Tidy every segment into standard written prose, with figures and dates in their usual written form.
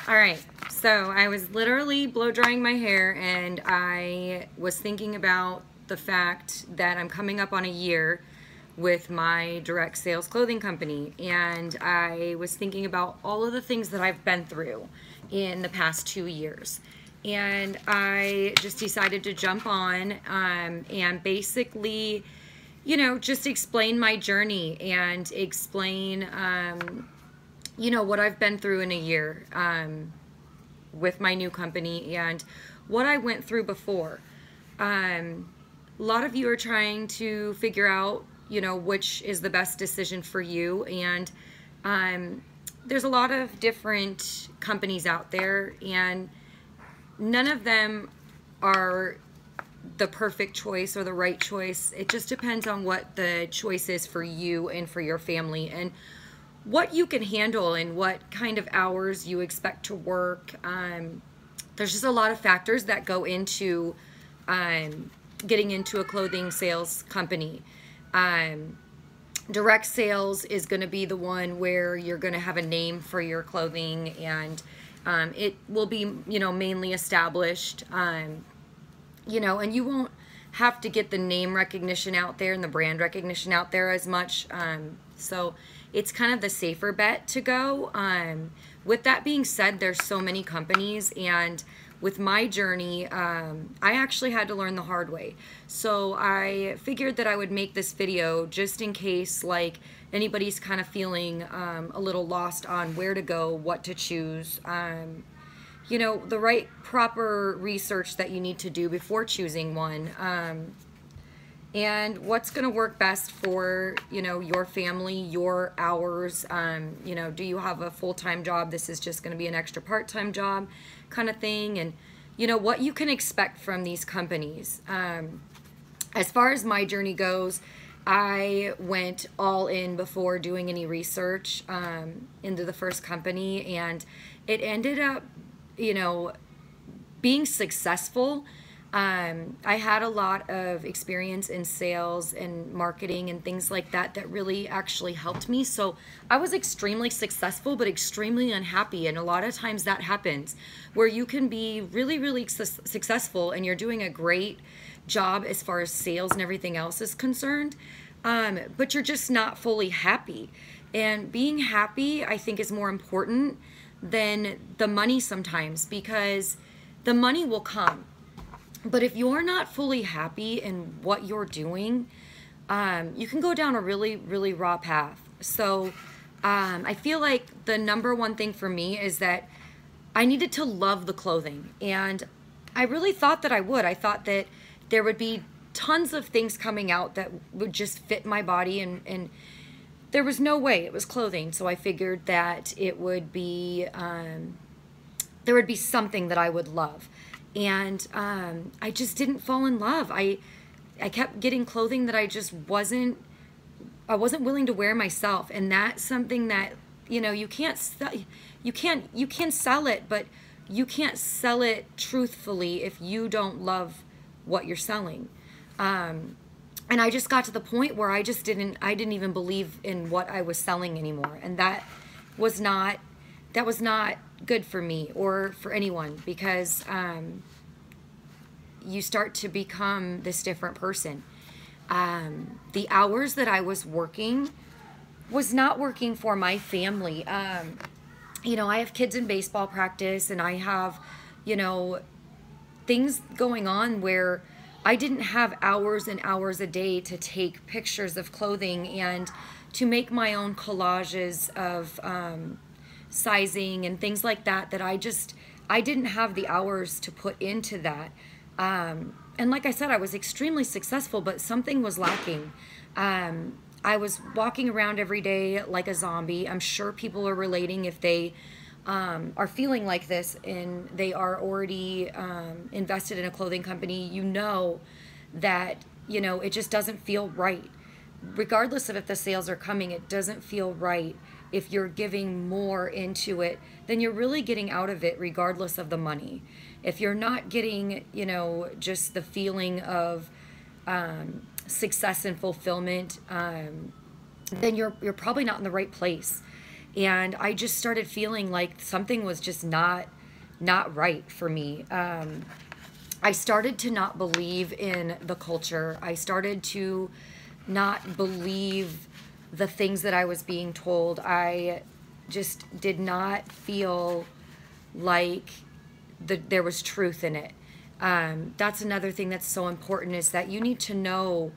All right, so I was literally blow drying my hair, and I was thinking about the fact that I'm coming up on a year with my direct sales clothing company, and I was thinking about all of the things that I've been through in the past 2 years. And I just decided to jump on and basically, just explain my journey and explain what I've been through in a year with my new company and what I went through before. A lot of you are trying to figure out, which is the best decision for you. And there's a lot of different companies out there, and none of them are the perfect choice or the right choice. It just depends on what the choice is for you and for your family, and what you can handle and what kind of hours you expect to work. There's just a lot of factors that go into getting into a clothing sales company. Direct sales is going to be the one where you're going to have a name for your clothing, and it will be, mainly established, and you won't have to get the name recognition out there and the brand recognition out there as much. So it's kind of the safer bet to go. With that being said, there's so many companies, and with my journey, I actually had to learn the hard way. So I figured that I would make this video just in case, like, anybody's kind of feeling a little lost on where to go, what to choose, the right proper research that you need to do before choosing one, and what's going to work best for, your family, your hours. Do you have a full-time job? This is just going to be an extra part-time job kind of thing, and what you can expect from these companies. As far as my journey goes, I went all in before doing any research into the first company, and it ended up, being successful. I had a lot of experience in sales and marketing and things like that that really actually helped me. So I was extremely successful, but extremely unhappy. And a lot of times that happens, where you can be really, really successful and you're doing a great job as far as sales and everything else is concerned, but you're just not fully happy. And being happy, I think, is more important than the money sometimes, because the money will come. But if you're not fully happy in what you're doing, you can go down a really, really raw path. So I feel like the number one thing for me is that I needed to love the clothing. And I really thought that I would. I thought that there would be tons of things coming out that would just fit my body, and there was no way. It was clothing. So I figured that it would be, there would be something that I would love. And I just didn't fall in love. I kept getting clothing that I just wasn't willing to wear myself. And that's something that, you can't sell. You can sell it, but you can't sell it truthfully if you don't love what you're selling. And I just got to the point where I didn't even believe in what I was selling anymore. And that was not good for me or for anyone, because you start to become this different person. The hours that I was working was not working for my family. I have kids in baseball practice, and I have, things going on where I didn't have hours and hours a day to take pictures of clothing and to make my own collages of sizing and things like that, that I didn't have the hours to put into that. And like I said, I was extremely successful, but something was lacking. I was walking around every day like a zombie. I'm sure people are relating if they are feeling like this and they are already invested in a clothing company. That, it just doesn't feel right. Regardless of if the sales are coming, it doesn't feel right if you're giving more into it than you're really getting out of it, regardless of the money. If you're not getting, just the feeling of success and fulfillment, then you're probably not in the right place. And I just started feeling like something was just not right for me. I started to not believe in the culture. I started to not believe the things that I was being told. I just did not feel like there was truth in it. That's another thing that's so important, is that you need to know,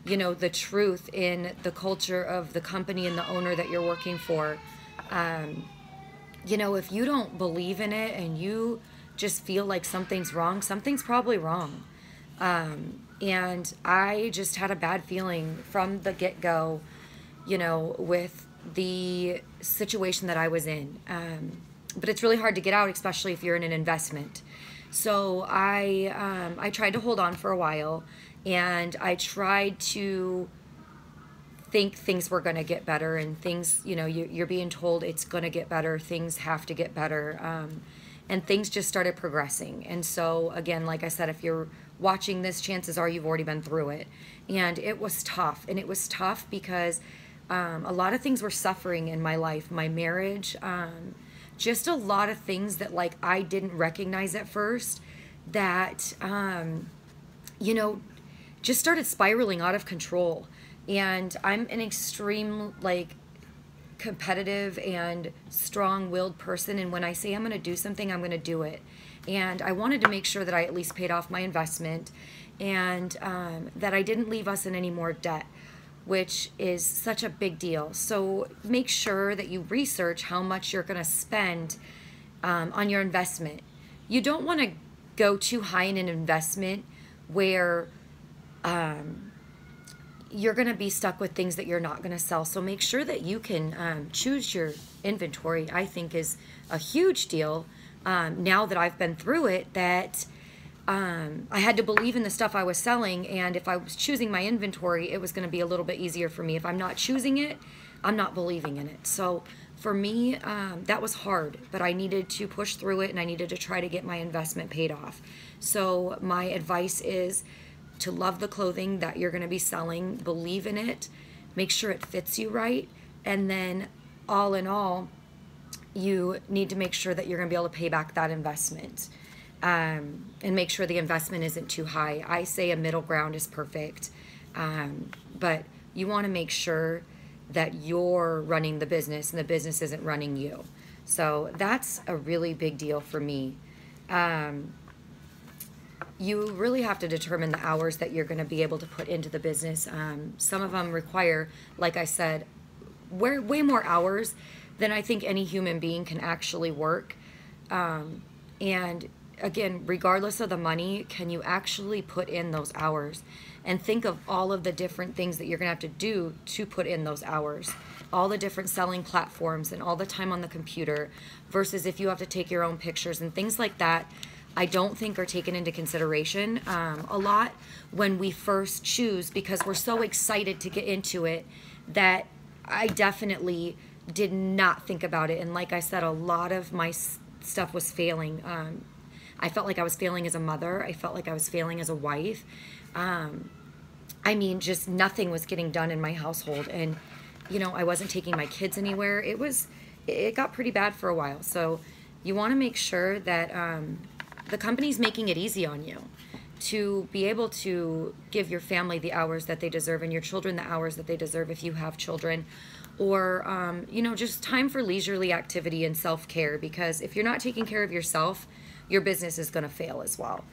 the truth in the culture of the company and the owner that you're working for. If you don't believe in it and you just feel like something's wrong, something's probably wrong. And I just had a bad feeling from the get-go, with the situation that I was in. But it's really hard to get out, especially if you're in an investment. So I tried to hold on for a while, and I tried to think things were going to get better, and things, you're being told it's going to get better, things have to get better, and things just started progressing. And so again, like I said, if you're watching this, chances are you've already been through it. And it was tough, and it was tough because a lot of things were suffering in my life, my marriage, just a lot of things that like I didn't recognize at first, that just started spiraling out of control. And I'm an extreme, like, competitive and strong-willed person, and when I say I'm going to do something, I'm going to do it. And I wanted to make sure that I at least paid off my investment, and that I didn't leave us in any more debt, which is such a big deal. So make sure that you research how much you're going to spend on your investment. You don't want to go too high in an investment where you're going to be stuck with things that you're not going to sell. So make sure that you can choose your inventory. I think is a huge deal. Now that I've been through it, that I had to believe in the stuff I was selling, and if I was choosing my inventory, it was going to be a little bit easier for me. If I'm not choosing it, I'm not believing in it. So for me, that was hard, but I needed to push through it, and I needed to try to get my investment paid off. So my advice is to love the clothing that you're going to be selling, believe in it, make sure it fits you right, and then all in all, you need to make sure that you're going to be able to pay back that investment, and make sure the investment isn't too high. I say a middle ground is perfect, but you want to make sure that you're running the business and the business isn't running you. So that's a really big deal for me. You really have to determine the hours that you're going to be able to put into the business. Some of them require, like I said, way more hours than I think any human being can actually work. And again, regardless of the money, can you actually put in those hours? And think of all of the different things that you're going to have to do to put in those hours. All the different selling platforms and all the time on the computer, versus if you have to take your own pictures and things like that, I don't think are taken into consideration a lot when we first choose, because we're so excited to get into it that I definitely did not think about it. And like I said, a lot of my stuff was failing. I felt like I was failing as a mother. I felt like I was failing as a wife. I mean, just nothing was getting done in my household. And, I wasn't taking my kids anywhere. It got pretty bad for a while. So you want to make sure that the company's making it easy on you to be able to give your family the hours that they deserve, and your children the hours that they deserve if you have children, or just time for leisurely activity and self-care, because if you're not taking care of yourself, your business is going to fail as well.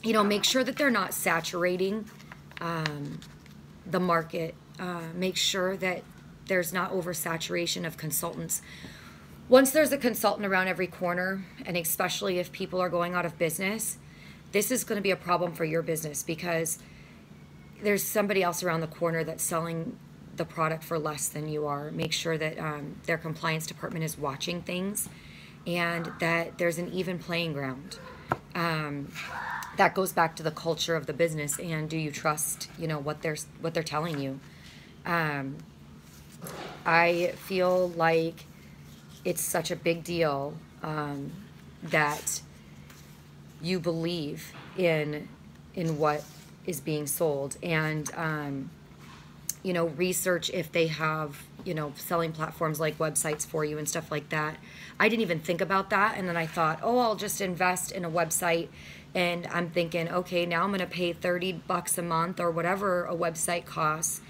Make sure that they're not saturating the market. Make sure that there's not oversaturation of consultants. Once there's a consultant around every corner, and especially if people are going out of business, this is going to be a problem for your business, because there's somebody else around the corner that's selling the product for less than you are. Make sure that their compliance department is watching things, and that there's an even playing ground. That goes back to the culture of the business, and do you trust, what they're telling you? I feel like it's such a big deal that you believe in what is being sold, and research if they have selling platforms like websites for you and stuff like that. I didn't even think about that. And then I thought, oh, I'll just invest in a website. And I'm thinking, okay, now I'm going to pay $30 a month or whatever a website costs.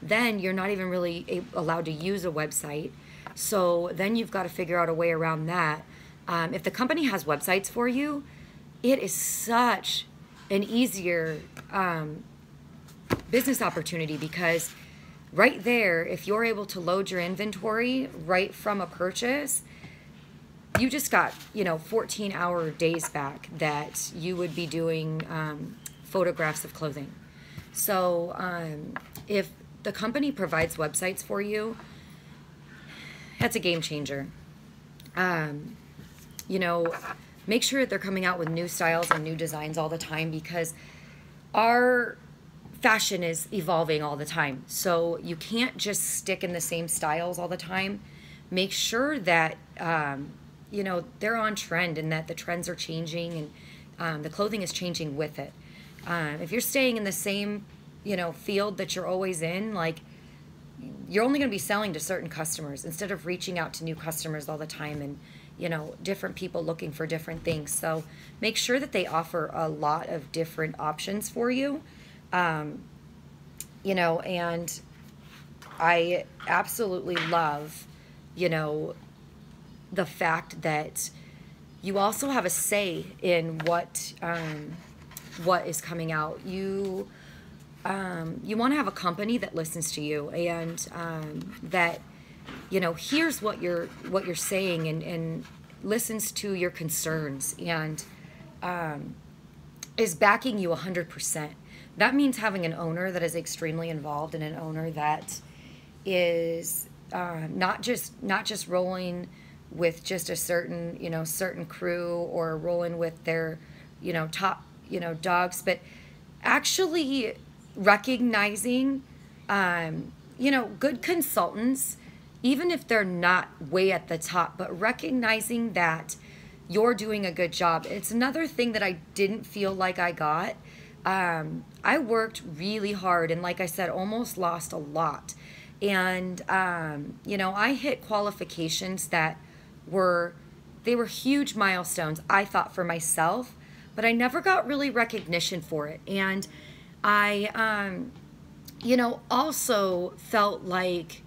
Then you're not even really allowed to use a website. So then you've got to figure out a way around that. If the company has websites for you, it is such an easier business opportunity, because right there, if you're able to load your inventory right from a purchase, you just got 14-hour days back that you would be doing photographs of clothing. So if the company provides websites for you, that's a game changer. Make sure that they're coming out with new styles and new designs all the time, because our fashion is evolving all the time. So you can't just stick in the same styles all the time. Make sure that, they're on trend and that the trends are changing and the clothing is changing with it. If you're staying in the same, field that you're always in, like, you're only going to be selling to certain customers instead of reaching out to new customers all the time and, different people looking for different things. So make sure that they offer a lot of different options for you. And I absolutely love, the fact that you also have a say in what is coming out. You want to have a company that listens to you and that hears what you're saying and listens to your concerns and is backing you 100%. That means having an owner that is extremely involved and an owner that is not just rolling with just a certain crew or rolling with their top dogs, but actually recognizing good consultants, even if they're not way at the top, but recognizing that you're doing a good job. It's another thing that I didn't feel like I got. I worked really hard and, like I said, almost lost a lot. And, I hit qualifications that were huge milestones, I thought, for myself, but I never got really recognition for it. And I, also felt like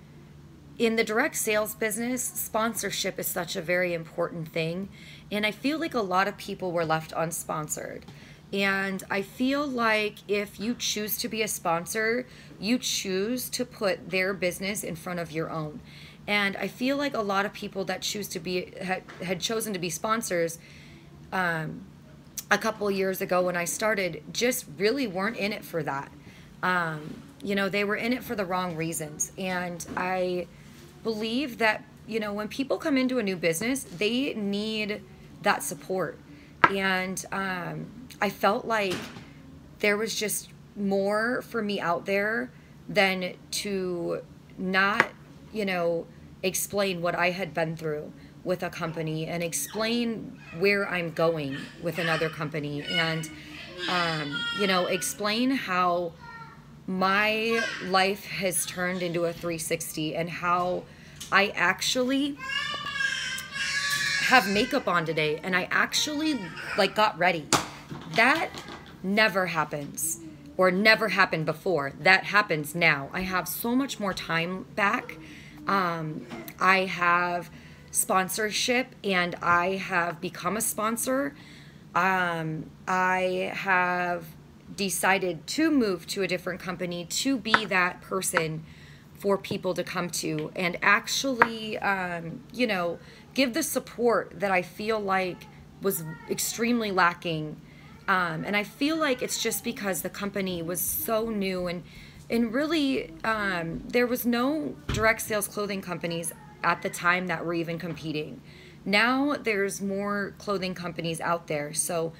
in the direct sales business, sponsorship is such a very important thing. And I feel like a lot of people were left unsponsored. And I feel like if you choose to be a sponsor, you choose to put their business in front of your own. And I feel like a lot of people that had chosen to be sponsors a couple years ago when I started just really weren't in it for that. They were in it for the wrong reasons. And I believe that, when people come into a new business, they need that support. And I felt like there was just more for me out there than to not, explain what I had been through with a company and explain where I'm going with another company and, explain how my life has turned into a 360 and how I actually have makeup on today and I actually got ready. That never happens or never happened before. That happens now. I have so much more time back. I have sponsorship and I have become a sponsor. I have decided to move to a different company to be that person for people to come to and actually, give the support that I feel like was extremely lacking. And I feel like it's just because the company was so new and really there was no direct sales clothing companies at the time that were even competing. Now there's more clothing companies out there. So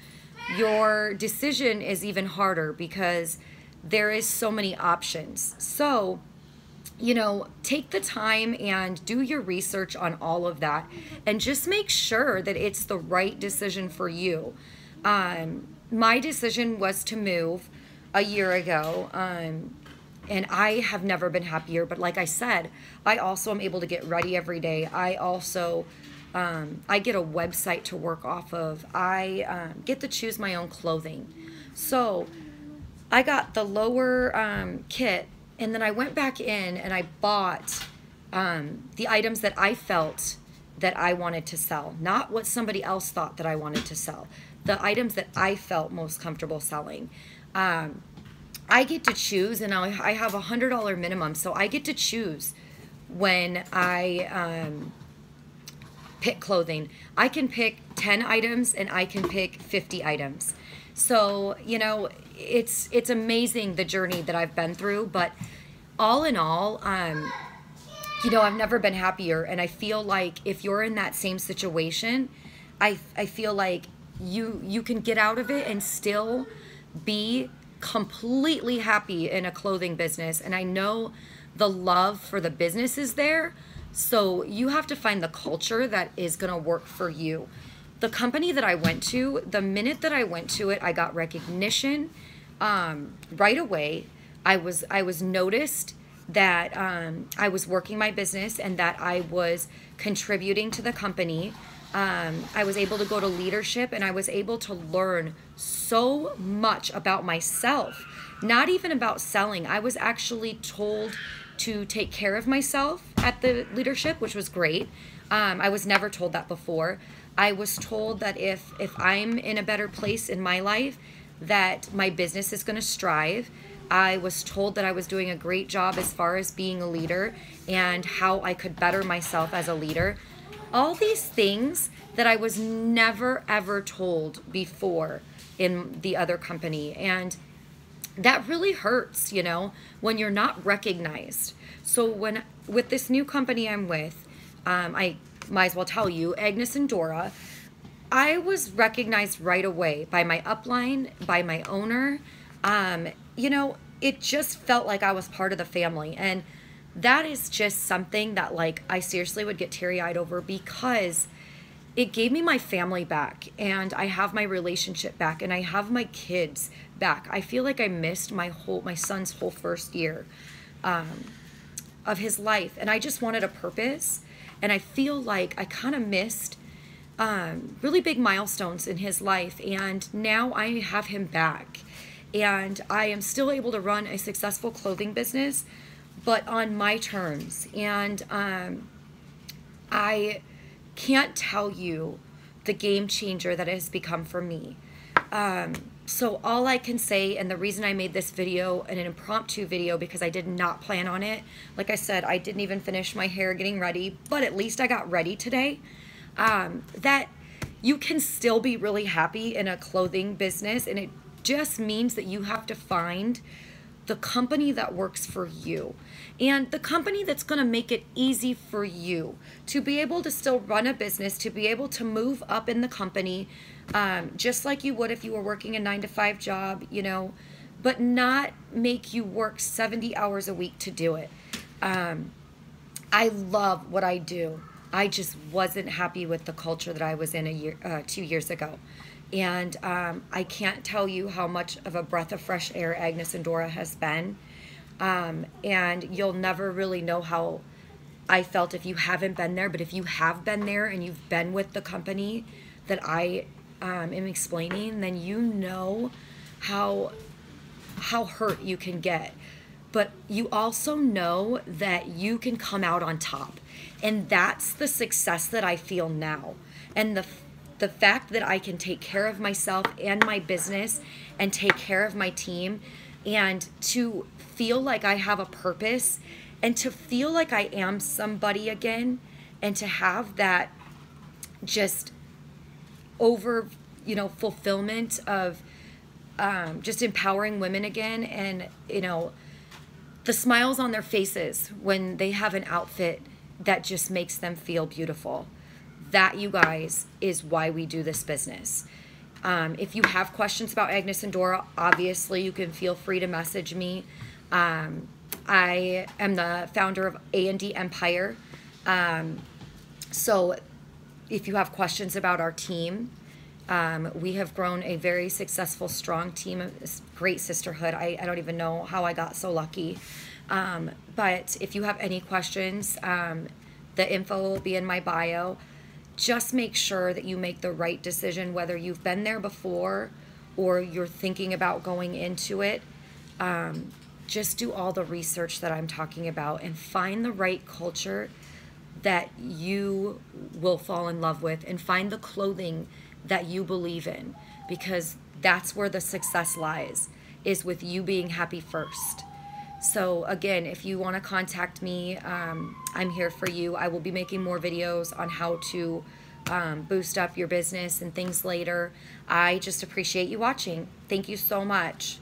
your decision is even harder because there is so many options. So, take the time and do your research on all of that and just make sure that it's the right decision for you. My decision was to move a year ago. And I have never been happier. But like I said, I also am able to get ready every day. I also, I get a website to work off of. I get to choose my own clothing. So I got the lower kit, and then I went back in and I bought the items that I felt that I wanted to sell, not what somebody else thought that I wanted to sell. The items that I felt most comfortable selling. I get to choose, and I have $100 minimum, so I get to choose when I pick clothing. I can pick 10 items and I can pick 50 items. So, you know, it's amazing the journey that I've been through, but all in all, you know, I've never been happier. And I feel like if you're in that same situation, I feel like you can get out of it and still be completely happy in a clothing business. And I know the love for the business is there. So you have to find the culture that is going to work for you. The company that I went to, the minute that I went to it, I got recognition right away. I was noticed that I was working my business and that I was contributing to the company. I was able to go to leadership, and I was able to learn so much about myself, not even about selling. I was actually told to take care of myself at the leadership, which was great. I was never told that before. I was told that if I'm in a better place in my life, that my business is going to strive. I was told that I was doing a great job as far as being a leader and how I could better myself as a leader. All these things that I was never ever told before in the other company. And that really hurts, you know, when you're not recognized. So with this new company I'm with, I might as well tell you, Agnes and Dora, I was recognized right away by my upline, by my owner. You know, it just felt like I was part of the family. And that is just something that, like, I seriously would get teary-eyed over, because it gave me my family back, and I have my relationship back, and I have my kids back. I feel like I missed my son's whole first year of his life, and I just wanted a purpose. And I feel like I kind of missed really big milestones in his life, and now I have him back, and I am still able to run a successful clothing business, but on my terms. And I can't tell you the game changer that it has become for me. So all I can say, and the reason I made this video, an impromptu video, because I did not plan on it. Like I said, I didn't even finish my hair getting ready, but at least I got ready today. That you can still be really happy in a clothing business, and it just means that you have to find the company that works for you, and the company that's going to make it easy for you to be able to still run a business, to be able to move up in the company, just like you would if you were working a 9-to-5 job, you know, but not make you work 70 hours a week to do it. I love what I do. I just wasn't happy with the culture that I was in 2 years ago. And I can't tell you how much of a breath of fresh air Agnes and Dora has been. And you'll never really know how I felt if you haven't been there. But if you have been there and you've been with the company that I am explaining, then you know how hurt you can get. But you also know that you can come out on top. And that's the success that I feel now. And the fact that I can take care of myself and my business and take care of my team, and to feel like I have a purpose, and to feel like I am somebody again, and to have that just fulfillment of just empowering women again, and, you know, the smiles on their faces when they have an outfit that just makes them feel beautiful. That, you guys, is why we do this business. If you have questions about Agnes and Dora, obviously you can feel free to message me. I am the founder of A&D Empire. So if you have questions about our team, We have grown a very successful, strong team, great sisterhood. I don't even know how I got so lucky. But if you have any questions, the info will be in my bio. Just make sure that you make the right decision, whether you've been there before or you're thinking about going into it. Just do all the research that I'm talking about and find the right culture that you will fall in love with, and find the clothing that you believe in, because that's where the success lies, is with you being happy first. So again, if you want to contact me, I'm here for you. I will be making more videos on how to boost up your business and things later. I just appreciate you watching. Thank you so much.